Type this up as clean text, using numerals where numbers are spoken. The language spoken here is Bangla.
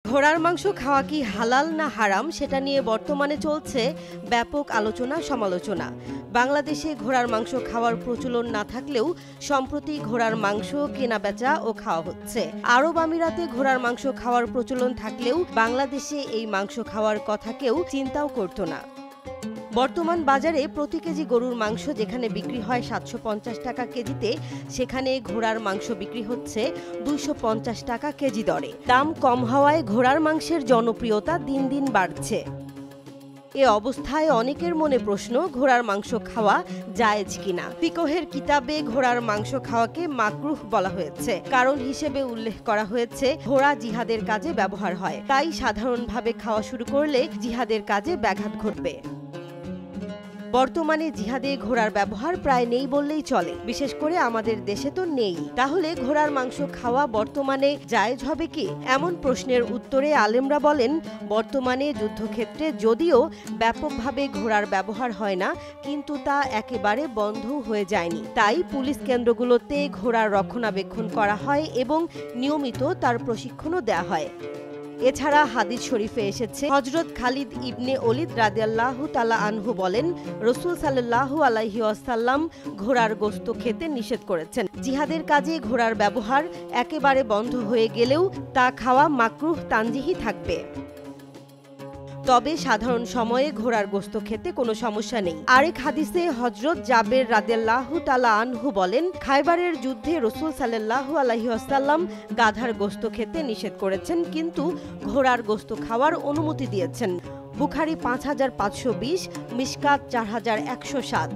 ঘোড়ার মাংস খাওয়া কি হালাল না হারাম সেটা নিয়ে বর্তমানে চলছে ব্যাপক আলোচনা সমালোচনা। বাংলাদেশে ঘোড়ার মাংস খাওয়ার প্রচলন না থাকলেও সম্প্রতি ঘোড়ার মাংস কেনাবেচা ও খাওয়া হচ্ছে। আরব আমিরাতে ঘোড়ার মাংস খাওয়ার প্রচলন থাকলেও বাংলাদেশে এই মাংস খাওয়ার কথা কেউ চিন্তাও করত না। বর্তমান বাজারে প্রতি কেজি গরুর মাংস যেখানে বিক্রি হয় 750 টাকা কেজিতে, সেখানে ঘোড়ার মাংস বিক্রি হচ্ছে 250 টাকা কেজি দরে। দাম কম হওয়ায় ঘোড়ার মাংসের জনপ্রিয়তা দিন দিন বাড়ছে। এ অবস্থায় অনেকের মনে প্রশ্ন, ঘোড়ার মাংস খাওয়া জায়েজ কিনা। ফিকহের কিতাবে ঘোড়ার মাংস খাওয়াকে মাকরুহ বলা হয়েছে। কারণ হিসেবে উল্লেখ করা হয়েছে ঘোড়া জিহাদের কাজে ব্যবহার হয়, তাই সাধারণভাবে খাওয়া শুরু করলে জিহাদের কাজে ব্যাঘাত ঘটবে। বর্তমানে জিহাদে ঘোড়ার ব্যবহার প্রায় নেই বললেই চলে, বিশেষ করে আমাদের দেশে তো নেই। তাহলে ঘোড়ার মাংস খাওয়া বর্তমানে জায়েজ হবে কি? এমন প্রশ্নের উত্তরে আলেমরা বলেন, বর্তমানে যুদ্ধক্ষেত্রে যদিও ব্যাপকভাবে ঘোড়ার ব্যবহার হয় না, কিন্তু তা একেবারে বন্ধ হয়ে যায়নি। তাই পুলিশ কেন্দ্রগুলোতে ঘোড়ার রক্ষণাবেক্ষণ করা হয় এবং নিয়মিত তার প্রশিক্ষণও দেয়া হয়। এছাড়া হাদিস শরীফে এসেছে, হযরত খালিদ ইবনে ওলীদ রাদিয়াল্লাহু তাআলা আনহু বলেন, রাসূল সাল্লাল্লাহু আলাইহি ওয়াসাল্লাম ঘোড়ার গোশত খেতে নিষেধ করেছেন। জিহাদের কাজে ঘোড়ার ব্যবহার একেবারে বন্ধ হয়ে গেলেও তা খাওয়া মাকরুহ তানজিহি থাকবে। তবে সাধারণ সময়ে ঘোড়ার গোশত খেতে কোনো সমস্যা নেই। আরেক হাদিসে হযরত জাবের রাদিয়াল্লাহু তাআলা আনহু বলেন, খায়বারের যুদ্ধে রাসূল সাল্লাল্লাহু আলাইহি ওয়াসাল্লাম গাধার গোশত খেতে নিষেধ করেছেন, কিন্তু ঘোড়ার গোশত খাওয়ার অনুমতি দিয়েছেন। বুখারী 5520, মিশকাত 4107।